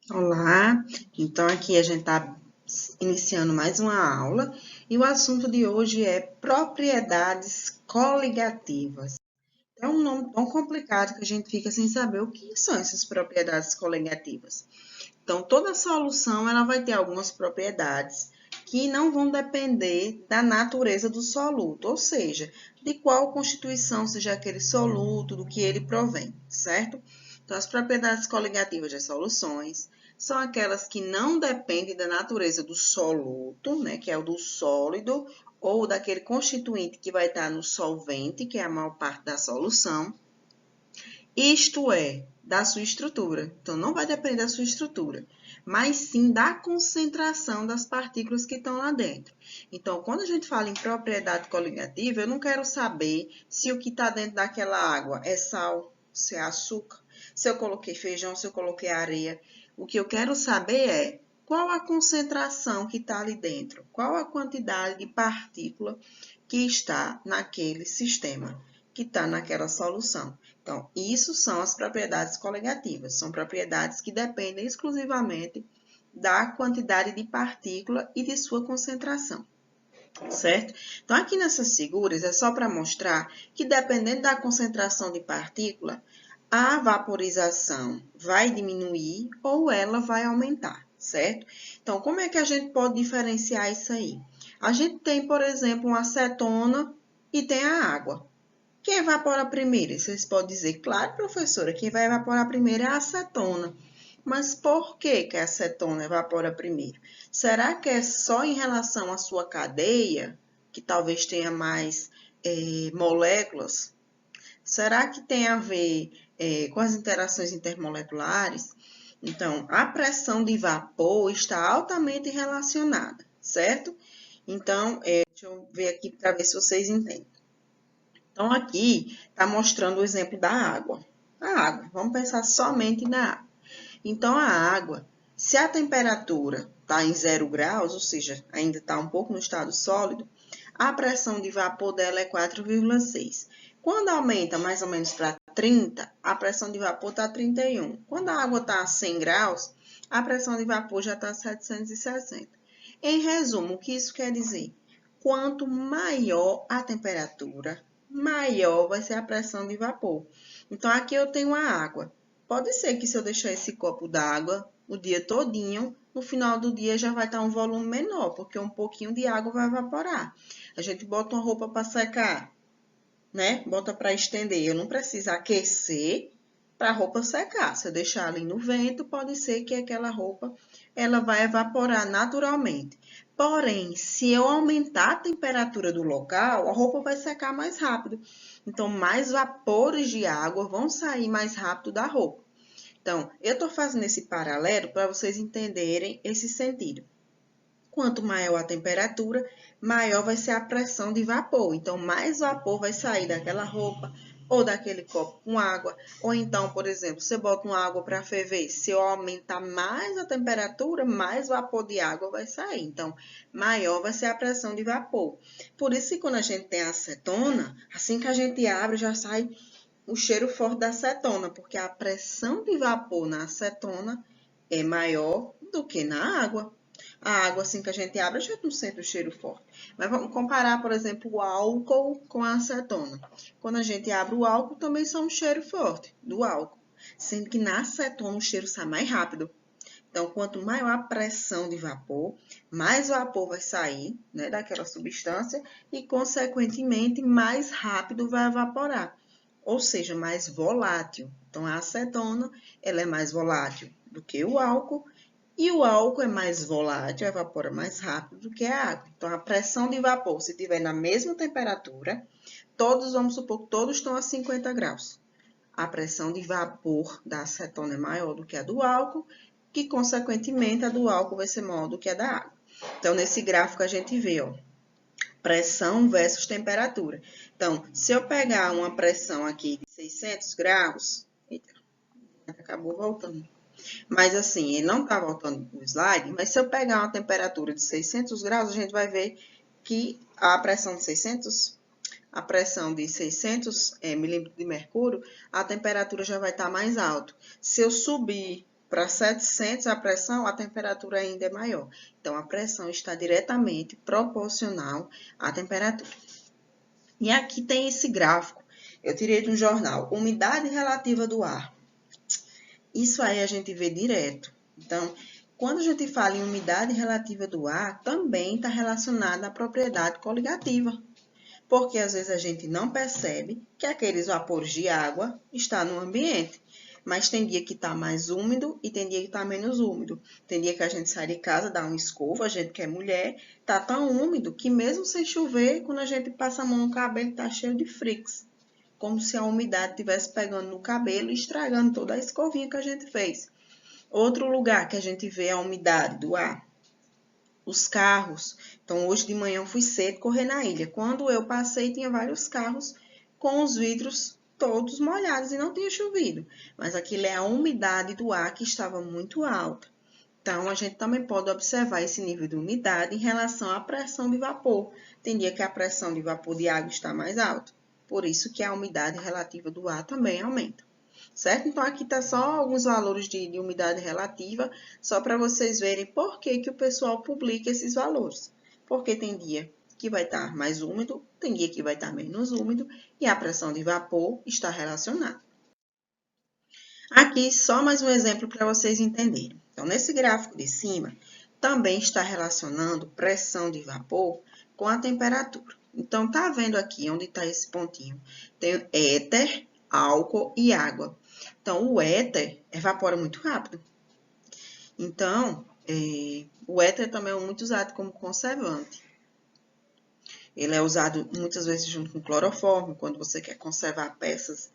Olá, então aqui a gente está iniciando mais uma aula e o assunto de hoje é propriedades coligativas. É um nome tão complicado que a gente fica sem saber o que são essas propriedades coligativas. Então, toda solução ela vai ter algumas propriedades que não vão depender da natureza do soluto, ou seja, de qual constituição seja aquele soluto, do que ele provém, certo? Então, as propriedades coligativas das soluções são aquelas que não dependem da natureza do soluto, né, que é o do sólido, ou daquele constituinte que vai estar no solvente, que é a maior parte da solução, isto é, da sua estrutura. Então, não vai depender da sua estrutura, mas sim da concentração das partículas que estão lá dentro. Então, quando a gente fala em propriedade coligativa, eu não quero saber se o que está dentro daquela água é sal, se é açúcar, se eu coloquei feijão, se eu coloquei areia. O que eu quero saber é qual a concentração que está ali dentro, qual a quantidade de partícula que está naquele sistema, que está naquela solução. Então, isso são as propriedades coligativas, são propriedades que dependem exclusivamente da quantidade de partícula e de sua concentração, certo? Então, aqui nessas figuras é só para mostrar que dependendo da concentração de partícula, a vaporização vai diminuir ou ela vai aumentar, certo? Então, como é que a gente pode diferenciar isso aí? A gente tem, por exemplo, uma acetona e tem a água. Quem evapora primeiro? Vocês podem dizer, claro, professora, quem vai evaporar primeiro é a acetona. Mas por que a acetona evapora primeiro? Será que é só em relação à sua cadeia, que talvez tenha mais moléculas? Será que tem a ver com as interações intermoleculares? Então, a pressão de vapor está altamente relacionada, certo? Então, deixa eu ver aqui para ver se vocês entendem. Então, aqui está mostrando o exemplo da água. A água, vamos pensar somente na água. Então, a água, se a temperatura está em 0 graus, ou seja, ainda está um pouco no estado sólido, a pressão de vapor dela é 4,6. Quando aumenta mais ou menos para 30, a pressão de vapor está 31. Quando a água está a 100 graus, a pressão de vapor já está 760. Em resumo, o que isso quer dizer? Quanto maior a temperatura, maior vai ser a pressão de vapor. Então, aqui eu tenho a água. Pode ser que se eu deixar esse copo d'água o dia todinho, no final do dia já vai estar um volume menor, porque um pouquinho de água vai evaporar. A gente bota uma roupa para secar, né? Bota para estender. Eu não preciso aquecer para a roupa secar. Se eu deixar ali no vento, pode ser que aquela roupa ela vai evaporar naturalmente. Porém, se eu aumentar a temperatura do local, a roupa vai secar mais rápido. Então, mais vapores de água vão sair mais rápido da roupa. Então, eu estou fazendo esse paralelo para vocês entenderem esse sentido. Quanto maior a temperatura, maior vai ser a pressão de vapor. Então, mais vapor vai sair daquela roupa ou daquele copo com água. Ou então, por exemplo, você bota uma água para ferver. Se eu aumentar mais a temperatura, mais vapor de água vai sair. Então, maior vai ser a pressão de vapor. Por isso que quando a gente tem a acetona, assim que a gente abre, já sai o cheiro forte da acetona, porque a pressão de vapor na acetona é maior do que na água. A água, assim que a gente abre, a gente não sente o cheiro forte. Mas vamos comparar, por exemplo, o álcool com a acetona. Quando a gente abre o álcool, também sai um cheiro forte do álcool. Sendo que na acetona o cheiro sai mais rápido. Então, quanto maior a pressão de vapor, mais vapor vai sair, né, daquela substância e, consequentemente, mais rápido vai evaporar. Ou seja, mais volátil. Então, a acetona, ela é mais volátil do que o álcool e o álcool é mais volátil, evapora mais rápido do que a água. Então, a pressão de vapor, se estiver na mesma temperatura, todos, vamos supor que todos estão a 50 graus. A pressão de vapor da acetona é maior do que a do álcool, que, consequentemente, a do álcool vai ser maior do que a da água. Então, nesse gráfico, a gente vê, ó, pressão versus temperatura. Então, se eu pegar uma pressão aqui de 600 graus, eita, acabou voltando. Mas assim, ele não está voltando no slide, mas se eu pegar uma temperatura de 600 graus, a gente vai ver que a pressão de 600 milímetros de mercúrio, a temperatura já vai estar mais alta. Se eu subir para 700 a pressão, a temperatura ainda é maior. Então, a pressão está diretamente proporcional à temperatura. E aqui tem esse gráfico. Eu tirei de um jornal, umidade relativa do ar. Isso aí a gente vê direto. Então, quando a gente fala em umidade relativa do ar, também está relacionada à propriedade coligativa. Porque às vezes a gente não percebe que aqueles vapores de água estão no ambiente. Mas tem dia que está mais úmido e tem dia que está menos úmido. Tem dia que a gente sai de casa, dá uma escova, a gente que é mulher, está tão úmido que mesmo sem chover, quando a gente passa a mão no cabelo, está cheio de fricks. Como se a umidade estivesse pegando no cabelo e estragando toda a escovinha que a gente fez. Outro lugar que a gente vê a umidade do ar, os carros. Então, hoje de manhã eu fui cedo correr na ilha. Quando eu passei, tinha vários carros com os vidros todos molhados e não tinha chovido. Mas aquilo é a umidade do ar que estava muito alta. Então, a gente também pode observar esse nível de umidade em relação à pressão de vapor. Tem dia que a pressão de vapor de água está mais alta. Por isso que a umidade relativa do ar também aumenta. Certo? Então, aqui está só alguns valores de umidade relativa, só para vocês verem por que o pessoal publica esses valores. Porque tem dia que vai estar mais úmido, tem dia que vai estar menos úmido, e a pressão de vapor está relacionada. Aqui, só mais um exemplo para vocês entenderem. Então, nesse gráfico de cima, também está relacionando pressão de vapor com a temperatura. Então, tá vendo aqui onde está esse pontinho? Tem éter, álcool e água. Então, o éter evapora muito rápido. Então, o éter também é muito usado como conservante. Ele é usado muitas vezes junto com cloroformo, quando você quer conservar peças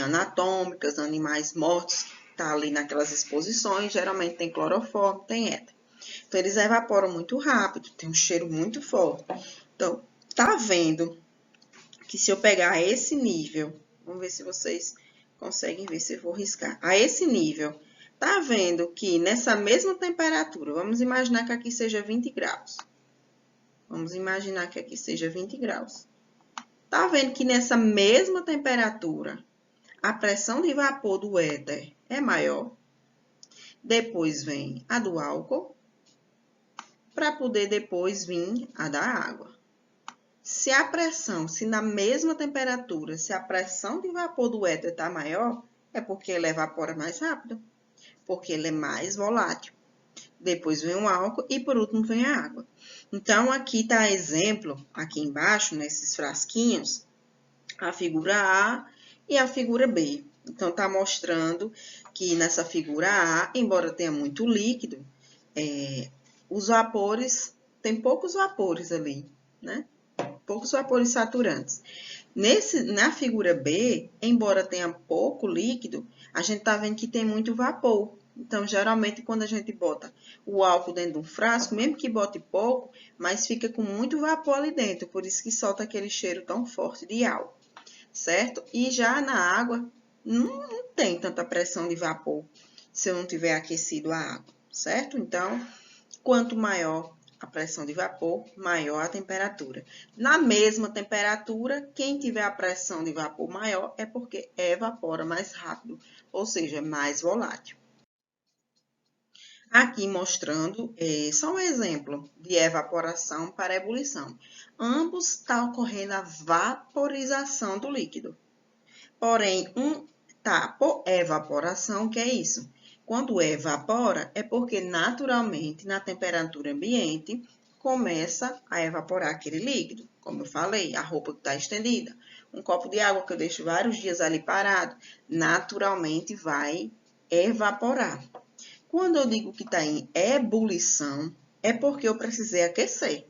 anatômicas, animais mortos, tá ali naquelas exposições, geralmente tem cloroformo, tem éter. Então, eles evaporam muito rápido, tem um cheiro muito forte. Então, tá vendo que se eu pegar esse nível, vamos ver se vocês conseguem ver se eu vou riscar. A esse nível, tá vendo que nessa mesma temperatura, vamos imaginar que aqui seja 20 graus. Vamos imaginar que aqui seja 20 graus. Tá vendo que nessa mesma temperatura, a pressão de vapor do éter é maior? Depois vem a do álcool, para poder depois vir a da água. Se na mesma temperatura, se a pressão de vapor do éter está maior, é porque ele evapora mais rápido, porque ele é mais volátil. Depois vem o álcool e por último vem a água. Então, aqui está exemplo, aqui embaixo, nesses frasquinhos, a figura A e a figura B. Então, está mostrando que nessa figura A, embora tenha muito líquido, os vapores, tem poucos vapores ali, né? Poucos vapores saturantes. Na figura B, embora tenha pouco líquido, a gente está vendo que tem muito vapor. Então, geralmente, quando a gente bota o álcool dentro de um frasco, mesmo que bote pouco, mas fica com muito vapor ali dentro, por isso que solta aquele cheiro tão forte de álcool, certo? E já na água, não tem tanta pressão de vapor se eu não tiver aquecido a água, certo? Então, quanto maior a pressão de vapor, maior a temperatura. Na mesma temperatura, quem tiver a pressão de vapor maior é porque evapora mais rápido, ou seja, mais volátil. Aqui mostrando só um exemplo de evaporação para ebulição. Ambos está ocorrendo a vaporização do líquido. Porém, por evaporação, que é isso? Quando evapora, é porque naturalmente, na temperatura ambiente, começa a evaporar aquele líquido. Como eu falei, a roupa que está estendida, um copo de água que eu deixo vários dias ali parado, naturalmente vai evaporar. Quando eu digo que está em ebulição, é porque eu precisei aquecer.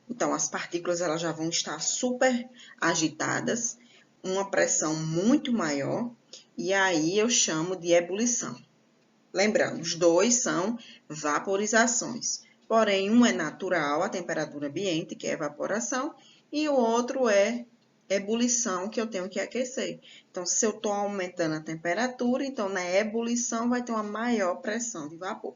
Então, as partículas elas já vão estar super agitadas, uma pressão muito maior, e aí eu chamo de ebulição. Lembrando, os dois são vaporizações. Porém, um é natural, a temperatura ambiente, que é evaporação, e o outro é ebulição, que eu tenho que aquecer. Então, se eu estou aumentando a temperatura, então na ebulição vai ter uma maior pressão de vapor.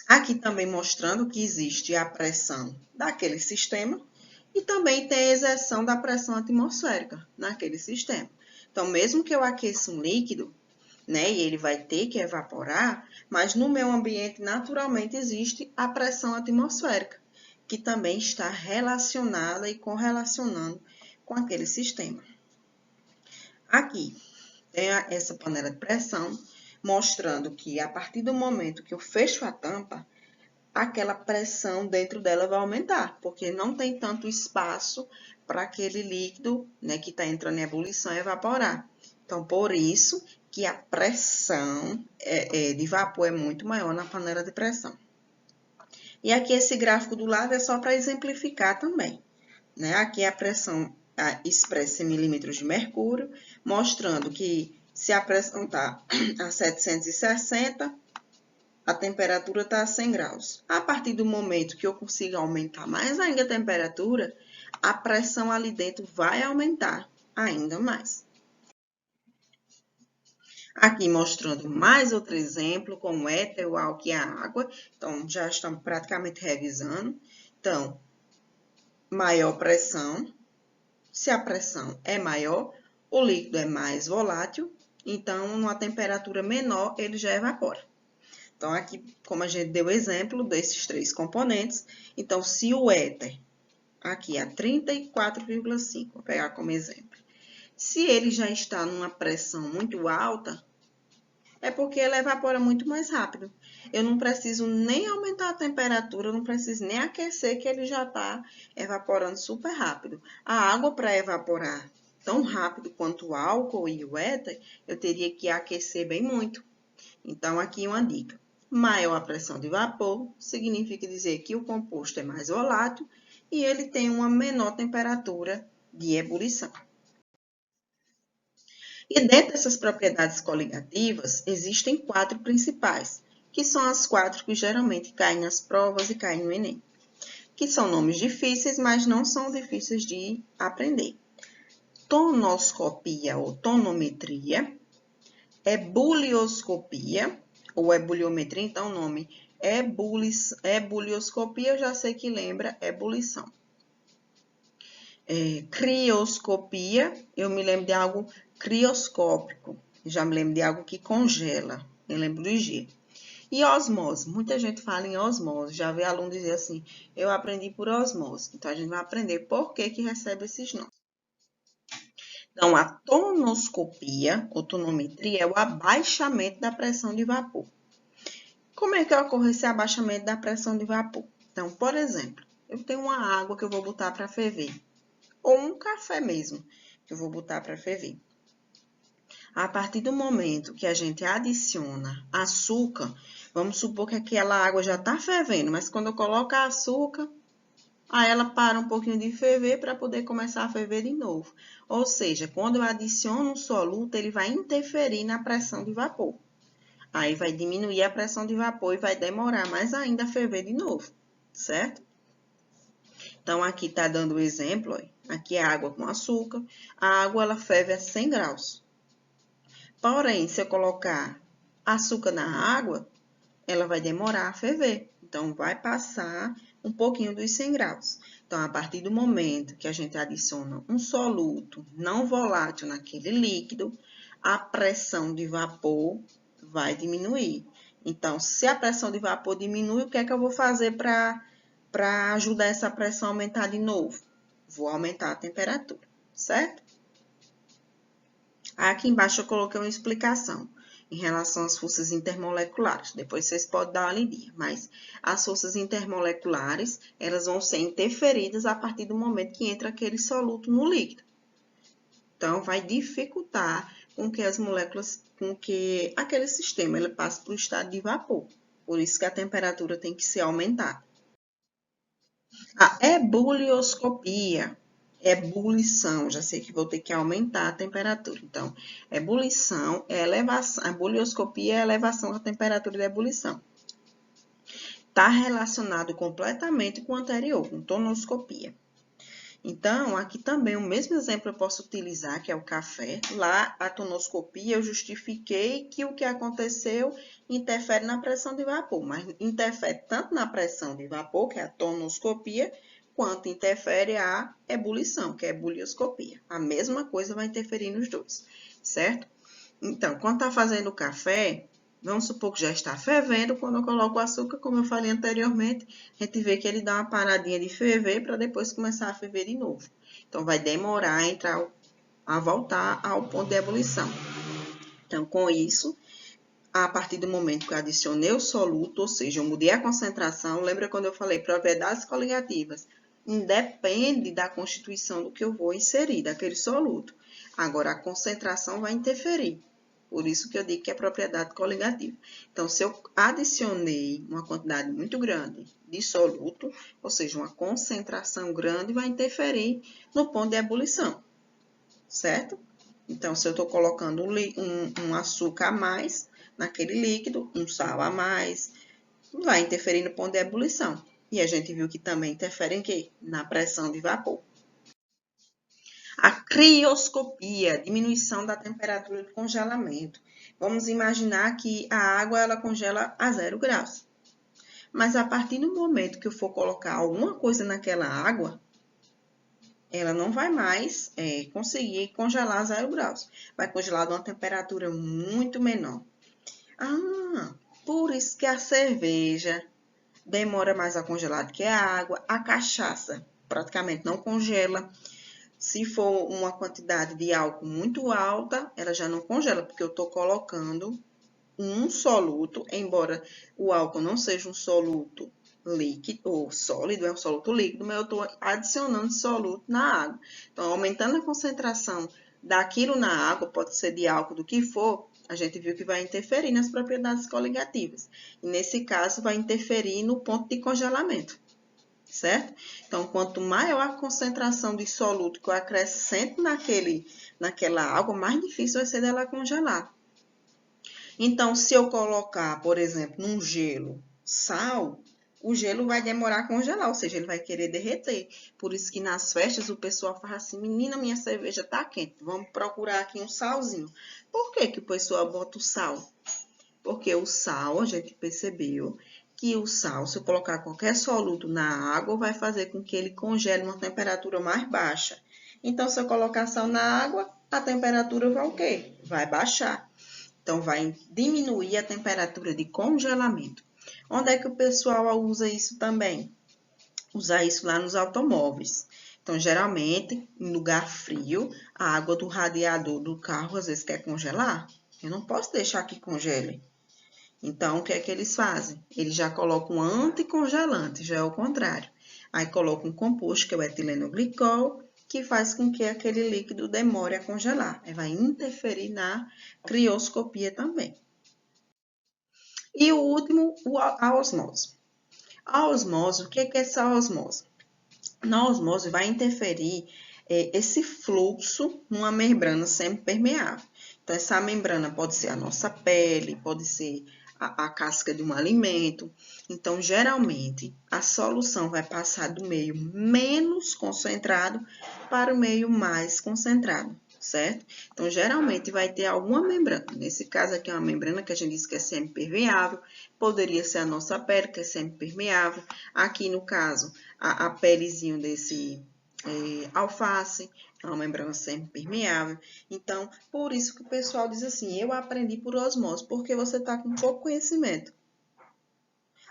Aqui também mostrando que existe a pressão daquele sistema e também tem a exerção da pressão atmosférica naquele sistema. Então, mesmo que eu aqueça um líquido, né? E ele vai ter que evaporar, mas no meio ambiente, naturalmente, existe a pressão atmosférica, que também está relacionada e correlacionando com aquele sistema. Aqui tem essa panela de pressão, mostrando que a partir do momento que eu fecho a tampa, aquela pressão dentro dela vai aumentar, porque não tem tanto espaço para aquele líquido, né, que está entrando em ebulição evaporar. Então, por isso que a pressão de vapor é muito maior na panela de pressão. E aqui esse gráfico do lado é só para exemplificar também, né? Aqui a pressão expressa em milímetros de mercúrio, mostrando que se a pressão está a 760, a temperatura está a 100 graus. A partir do momento que eu consiga aumentar mais ainda a temperatura, a pressão ali dentro vai aumentar ainda mais. Aqui mostrando mais outro exemplo, como o éter, o álcool e a água. Então, já estamos praticamente revisando. Então, maior pressão. Se a pressão é maior, o líquido é mais volátil. Então, numa temperatura menor, ele já evapora. Então, aqui, como a gente deu exemplo desses três componentes, então, se o éter, aqui a 34,5, vou pegar como exemplo, se ele já está numa pressão muito alta, é porque ele evapora muito mais rápido. Eu não preciso nem aumentar a temperatura, eu não preciso nem aquecer, que ele já está evaporando super rápido. A água, para evaporar tão rápido quanto o álcool e o éter, eu teria que aquecer bem muito. Então, aqui uma dica. Maior a pressão de vapor, significa dizer que o composto é mais volátil e ele tem uma menor temperatura de ebulição. E dentro dessas propriedades coligativas, existem 4 principais, que são as 4 que geralmente caem nas provas e caem no Enem, que são nomes difíceis, mas não são difíceis de aprender. Tonoscopia ou tonometria, ebulioscopia, ou ebuliometria, então o nome ebulioscopia, eu já sei que lembra ebulição. Crioscopia, eu me lembro de algo crioscópico, já me lembro de algo que congela, eu lembro do G. E osmose, muita gente fala em osmose, já vê aluno dizer assim, eu aprendi por osmose, então a gente vai aprender por que recebe esses nomes. Então, a tonoscopia, ou tonometria, é o abaixamento da pressão de vapor. Como é que ocorre esse abaixamento da pressão de vapor? Então, por exemplo, eu tenho uma água que eu vou botar para ferver, ou um café mesmo, que eu vou botar para ferver. A partir do momento que a gente adiciona açúcar, vamos supor que aquela água já está fervendo, mas quando eu coloco açúcar, aí ela para um pouquinho de ferver para poder começar a ferver de novo. Ou seja, quando eu adiciono um soluto, ele vai interferir na pressão de vapor. Aí vai diminuir a pressão de vapor e vai demorar mais ainda a ferver de novo, certo? Então, aqui está dando o exemplo, ó. Aqui é água com açúcar. A água, ela ferve a 100 graus. Porém, se eu colocar açúcar na água, ela vai demorar a ferver. Então, vai passar um pouquinho dos 100 graus. Então, a partir do momento que a gente adiciona um soluto não volátil naquele líquido, a pressão de vapor vai diminuir. Então, se a pressão de vapor diminui, o que é que eu vou fazer para ajudar essa pressão a aumentar de novo? Vou aumentar a temperatura, certo? Aqui embaixo eu coloquei uma explicação em relação às forças intermoleculares. Depois vocês podem dar uma lidinha, mas as forças intermoleculares, elas vão ser interferidas a partir do momento que entra aquele soluto no líquido. Então, vai dificultar com que as moléculas, com que aquele sistema ele passe para o estado de vapor. Por isso que a temperatura tem que ser aumentada. A ebulioscopia, ebulição, já sei que vou ter que aumentar a temperatura. Então, ebulição é elevação, a ebulioscopia é a elevação da temperatura da ebulição. Está relacionado completamente com o anterior, com tonoscopia. Então, aqui também o mesmo exemplo eu posso utilizar, que é o café. Lá, a tonoscopia, eu justifiquei que o que aconteceu interfere na pressão de vapor, mas interfere tanto na pressão de vapor, que é a tonoscopia, quanto interfere a ebulição, que é a ebulioscopia. A mesma coisa vai interferir nos dois, certo? Então, quando está fazendo o café, vamos supor que já está fervendo, quando eu coloco o açúcar, como eu falei anteriormente, a gente vê que ele dá uma paradinha de ferver para depois começar a ferver de novo. Então, vai demorar a voltar ao ponto de ebulição. Então, com isso, a partir do momento que eu adicionei o soluto, ou seja, eu mudei a concentração, lembra quando eu falei propriedades coligativas? Independe da constituição do que eu vou inserir, daquele soluto. Agora, a concentração vai interferir. Por isso que eu digo que é propriedade coligativa. Então, se eu adicionei uma quantidade muito grande de soluto, ou seja, uma concentração grande, vai interferir no ponto de ebulição, certo? Então, se eu estou colocando um açúcar a mais naquele líquido, um sal a mais, vai interferir no ponto de ebulição. E a gente viu que também interfere em quê? Na pressão de vapor. A crioscopia, diminuição da temperatura de congelamento. Vamos imaginar que a água ela congela a 0 graus. Mas a partir do momento que eu for colocar alguma coisa naquela água, ela não vai mais conseguir congelar a 0 graus. Vai congelar a uma temperatura muito menor. Ah, por isso que a cerveja demora mais a congelar do que a água. A cachaça praticamente não congela. Se for uma quantidade de álcool muito alta, ela já não congela, porque eu estou colocando um soluto, embora o álcool não seja um soluto líquido ou sólido, é um soluto líquido, mas eu estou adicionando soluto na água. Então, aumentando a concentração daquilo na água, pode ser de álcool, do que for, a gente viu que vai interferir nas propriedades coligativas. E nesse caso, vai interferir no ponto de congelamento, certo? Então, quanto maior a concentração de soluto que eu acrescento naquela água, mais difícil vai ser dela congelar. Então, se eu colocar, por exemplo, num gelo, sal, o gelo vai demorar a congelar, ou seja, ele vai querer derreter. Por isso que nas festas o pessoal fala assim, menina, minha cerveja tá quente, vamos procurar aqui um salzinho. Por que que o pessoal bota o sal? Porque o sal, a gente percebeu que o sal, se eu colocar qualquer soluto na água, vai fazer com que ele congele uma temperatura mais baixa. Então, se eu colocar sal na água, a temperatura vai o quê? Vai baixar. Então, vai diminuir a temperatura de congelamento. Onde é que o pessoal usa isso também? Usa isso lá nos automóveis. Então, geralmente, em lugar frio, a água do radiador do carro às vezes quer congelar. Eu não posso deixar que congele. Então, o que é que eles fazem? Eles já colocam um anticongelante, já é o contrário. Aí colocam um composto, que é o etilenoglicol, que faz com que aquele líquido demore a congelar. Aí vai interferir na crioscopia também. E o último, a osmose. A osmose, o que é essa osmose? Na osmose vai interferir esse fluxo numa membrana semipermeável. Então, essa membrana pode ser a nossa pele, pode ser a casca de um alimento. Então, geralmente, a solução vai passar do meio menos concentrado para o meio mais concentrado, certo? Então, geralmente, vai ter alguma membrana. Nesse caso aqui, é uma membrana que a gente diz que é semipermeável. Poderia ser a nossa pele, que é semipermeável. Aqui, no caso, a pelezinho desse alface, é uma membrana semipermeável. Então, por isso que o pessoal diz assim, eu aprendi por osmose, porque você está com pouco conhecimento.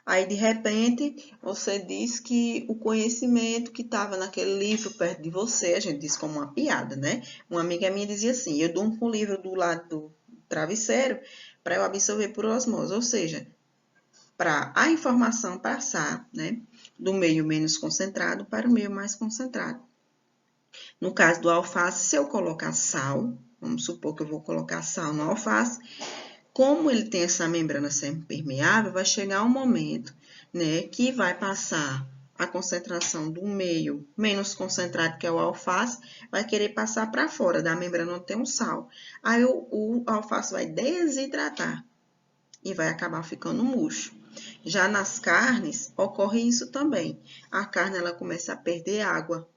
Aí, de repente, você diz que o conhecimento que estava naquele livro perto de você, a gente diz como uma piada, né? Uma amiga minha dizia assim, eu durmo com o livro do lado do travesseiro para eu absorver por osmose, ou seja, para a informação passar, né, do meio menos concentrado para o meio mais concentrado. No caso do alface, se eu colocar sal, vamos supor que eu vou colocar sal no alface, como ele tem essa membrana semipermeável, vai chegar um momento, né, que vai passar a concentração do meio menos concentrado, que é o alface, vai querer passar para fora da membrana onde tem um sal. Aí o alface vai desidratar e vai acabar ficando murcho. Já nas carnes, ocorre isso também. A carne ela começa a perder água.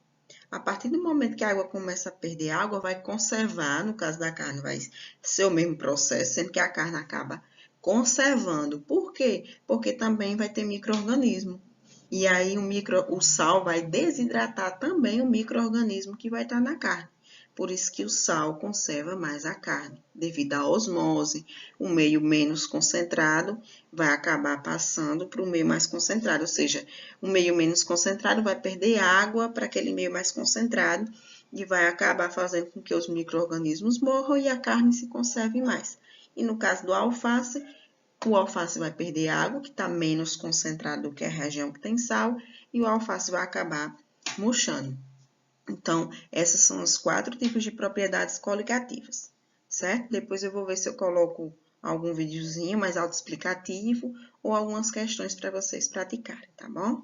A partir do momento que a água começa a perder água, vai conservar, no caso da carne, vai ser o mesmo processo, sendo que a carne acaba conservando. Por quê? Porque também vai ter micro-organismo. E aí o sal vai desidratar também o micro-organismo que vai estar na carne. Por isso que o sal conserva mais a carne. Devido à osmose, o meio menos concentrado vai acabar passando para o meio mais concentrado, ou seja, o meio menos concentrado vai perder água para aquele meio mais concentrado e vai acabar fazendo com que os micro-organismos morram e a carne se conserve mais. E no caso do alface, o alface vai perder água, que está menos concentrado do que a região que tem sal, e o alface vai acabar murchando. Então, esses são os 4 tipos de propriedades coligativas, certo? Depois eu vou ver se eu coloco algum videozinho mais autoexplicativo ou algumas questões para vocês praticarem, tá bom?